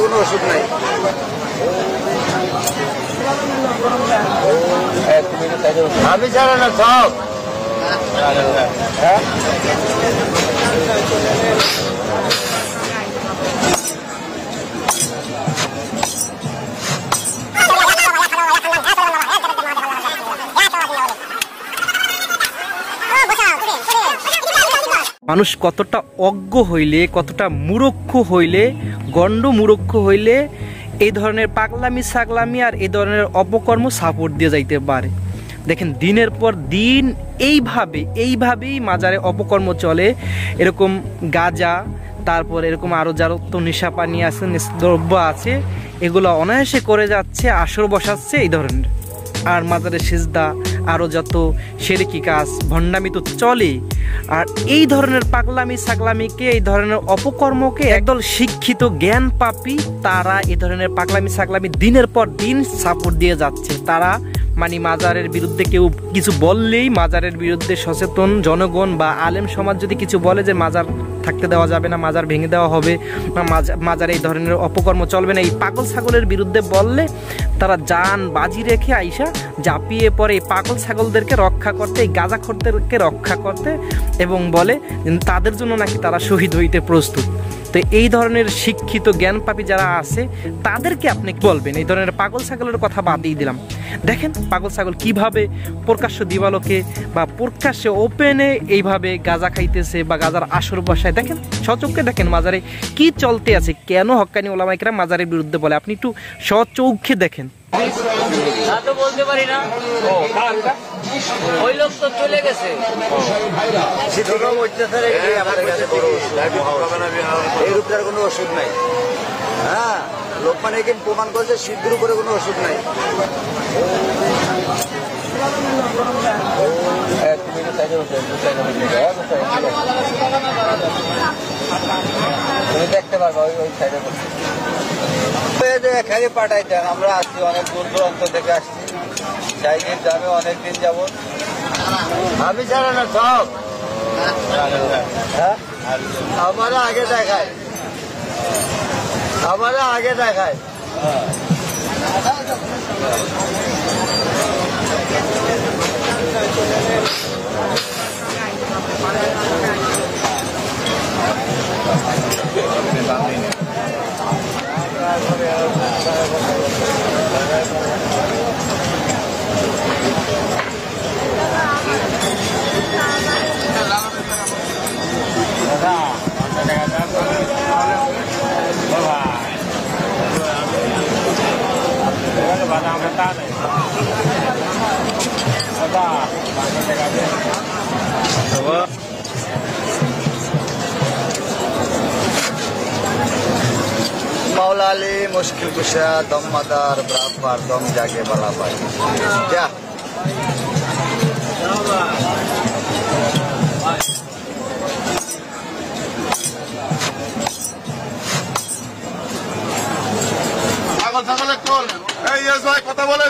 কোনো ওষুধ নাই। আমি ছাড়া না সব মানুষ কতটা অজ্ঞ হইলে, কতটা মূর্খ হইলে, গণ্ড মূর্খ হইলে এই ধরনের পাগলামি ছাগলামি আর এই ধরনের অপকর্ম সাপোর্ট দিয়ে যাইতে পারে। দেখেন দিনের পর দিন এইভাবেই মাজারে অপকর্ম চলে। এরকম গাঁজা, তারপর এরকম আরও যারা তো নেশা পানি আছে, দ্রব্য আছে, এগুলো অনায়াসে করে যাচ্ছে, আসর বসাচ্ছে এই ধরনের। আর মাজারে সিজদা, আরও যত শিরকি কাজ ভণ্ডামি তো চলে। আর এই ধরনের পাগলামি ছাগলামিকে, এই ধরনের অপকর্মকে একদল শিক্ষিত জ্ঞান পাপী তারা এই ধরনের পাগলামি ছাগলামি দিনের পর দিন সাপোর্ট দিয়ে যাচ্ছে। তারা মানে মাজারের বিরুদ্ধে কেউ কিছু বললেই, মাজারের বিরুদ্ধে সচেতন জনগণ বা আলেম সমাজ যদি কিছু বলে যে মাজার থাকতে দেওয়া যাবে না, মাজার ভেঙে দেওয়া হবে, মাজারে এই ধরনের অপকর্ম চলবে না, এই পাগল ছাগলের বিরুদ্ধে বললে তারা জান বাজি রেখে আইসা ঝাঁপিয়ে পড়ে এই পাগল ছাগলদেরকে রক্ষা করতে, এই গাঁজাখোরদেরকে রক্ষা করতে, এবং বলে তাদের জন্য নাকি তারা শহীদ হইতে প্রস্তুত। তো এই ধরনের শিক্ষিত জ্ঞানপাপী যারা আছে তাদেরকে আপনি বলবেন। এই ধরনের পাগল ছাগলের কথা বাদই দিলাম। দেখেন পাগল ছাগল কিভাবে প্রকাশ্য দিবালোকে বা প্রকাশ্যে ওপেনে এইভাবে গাঁজা খাইতেছে বা গাঁজার আসর বসায়। দেখেন সচক্ষে দেখেন মাজারে কি চলতে আছে, কেন হক্কানি ওলামা ইকরাম মাজারের বিরুদ্ধে বলে, আপনি একটু সচক্ষে দেখেন। বলতে পারি না, ওই লোক তো চলে গেছে। এর উপরে কোনো ওষুধ নাই। হ্যাঁ, লোকমান হাকিম প্রমাণ করছে সিদ্ধুর উপরে কোনো ওষুধ নাই। তুমি দেখতে পারবা ওই সাইডে এখানে পাঠাইতেন। আমরা আসছি অনেক দূর দূরান্ত থেকে আসছি, সাইকেল যাবে অনেকদিন যাবত। আমি জানা না সব, আমারা আগে দেখায়, আমারা আগে দেখায়। मौला अली मुश्किल कुशा दम मदार बराबर दम जाके बला पाए क्या কথা বলেন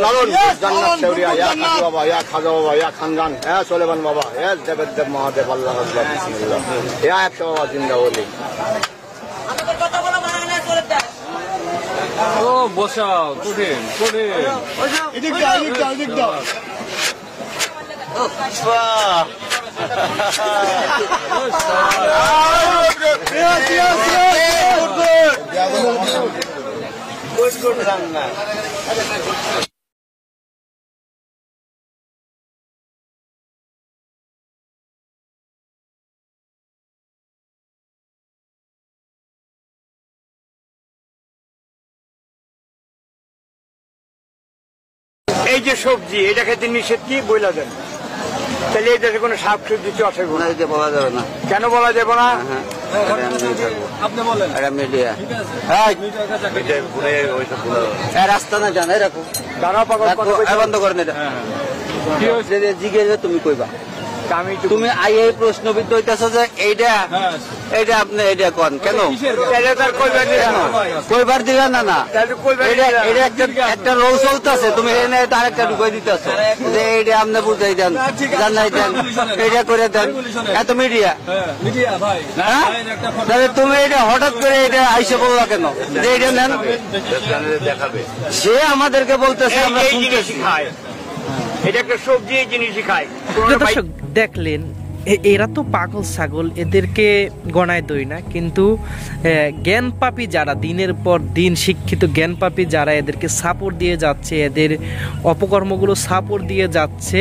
লালন জান্নাত দেউরিয়া ইয়া খাজা বাবা ইয়া খাজা বাবা ইয়া খানজান হ্যাঁ সোলেমান বাবা হ্যাঁ দেবদেব মহাদেব আল্লাহ আকবার বিসমিল্লাহ ইয়া একশো বাবা জিন্দা ওলি ও বসাও কঠিন কঠিন এদিক দাও এদিক দাও এদিক দাও বাহ গুড রান্না এই যে সবজি এটা খেতে নিষেধ কি বইলা দেন তাহলে এই দেশে কোনো শাক সবজি চাষ হবে না, বলা যাবে না। কেন বলা যাবে না? আপনি বলেন রাস্তা না জানা এরকম বন্ধ করেন এটা জিজ্ঞেস তুমি কইবা তুমি এই প্রশ্নবিদ্ধ হইতেছো যে এইটা এইটা আপনি এইটা কোন কেন কইবার দিবেন না না এটা একটা রোল চলতেছে তুমি এনে আরেকটা ঢুকাই দিতেছো যে এইটা আপনি বুঝাই দেন জানাই দেন এইটা করে দেন এত মিডিয়া হ্যাঁ তাহলে তুমি এটা হঠাৎ করে এটা আইসে বললা কেন যে এইটা নেন সে আমাদেরকে বলতেছে আমরা শুনতেছি এটা একটা সবজি এই জিনিসই খায় দর্শক দেখলেন এরা তো পাগল ছাগল, এদেরকে গণায় দই না, কিন্তু জ্ঞান পাপী যারা দিনের পর দিন শিক্ষিত জ্ঞান পাপী যারা এদেরকে সাপোর্ট দিয়ে যাচ্ছে, এদের অপকর্মগুলো সাপোর্ট দিয়ে যাচ্ছে,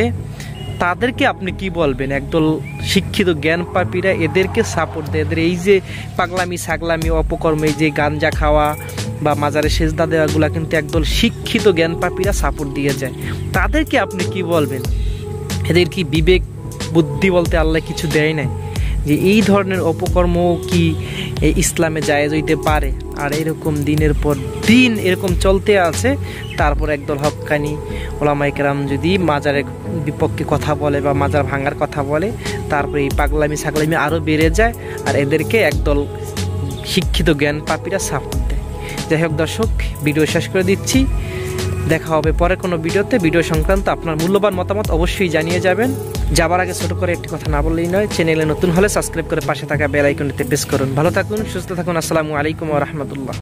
তাদেরকে আপনি কি বলবেন? একদল শিক্ষিত জ্ঞান পাপীরা এদেরকে সাপোর্ট দেয়, এদের এই যে পাগলামি ছাগলামি অপকর্ম, এই যে গাঞ্জা খাওয়া বা মাজারে সেজদা দেওয়াগুলা কিন্তু একদল শিক্ষিত জ্ঞান পাপীরা সাপোর্ট দিয়ে যায়। তাদেরকে আপনি কি বলবেন? এদের কি বিবেক বুদ্ধি বলতে আল্লাহ কিছু দেয় নাই যে এই ধরনের অপকর্ম কি ইসলামে জায়েজ হইতে পারে? আর এরকম দিনের পর দিন এরকম চলতে আছে, তারপর একদল হক্কানি ওলামায়ে কেরাম যদি মাজারের বিপক্ষে কথা বলে বা মাজার ভাঙার কথা বলে, তারপরে এই পাগলামি ছাগলামি আরও বেড়ে যায়, আর এদেরকে একদল শিক্ষিত জ্ঞান পাপীরা সাপোর্ট দেয়। যাই হোক দর্শক, ভিডিও শেষ করে দিচ্ছি, দেখা হবে পরে কোনো ভিডিওতে। ভিডিও সংক্রান্ত আপনার মূল্যবান মতামত অবশ্যই জানিয়ে যাবেন। যাবার আগে ছোট করে একটি কথা না বললেই নয়, চ্যানেলে নতুন হলে সাবস্ক্রাইব করে পাশে থাকা বেল আইকনটিতে প্রেস করুন। ভালো থাকুন, সুস্থ থাকুন। আসসালামু আলাইকুম ওয়া রাহমাতুল্লাহ।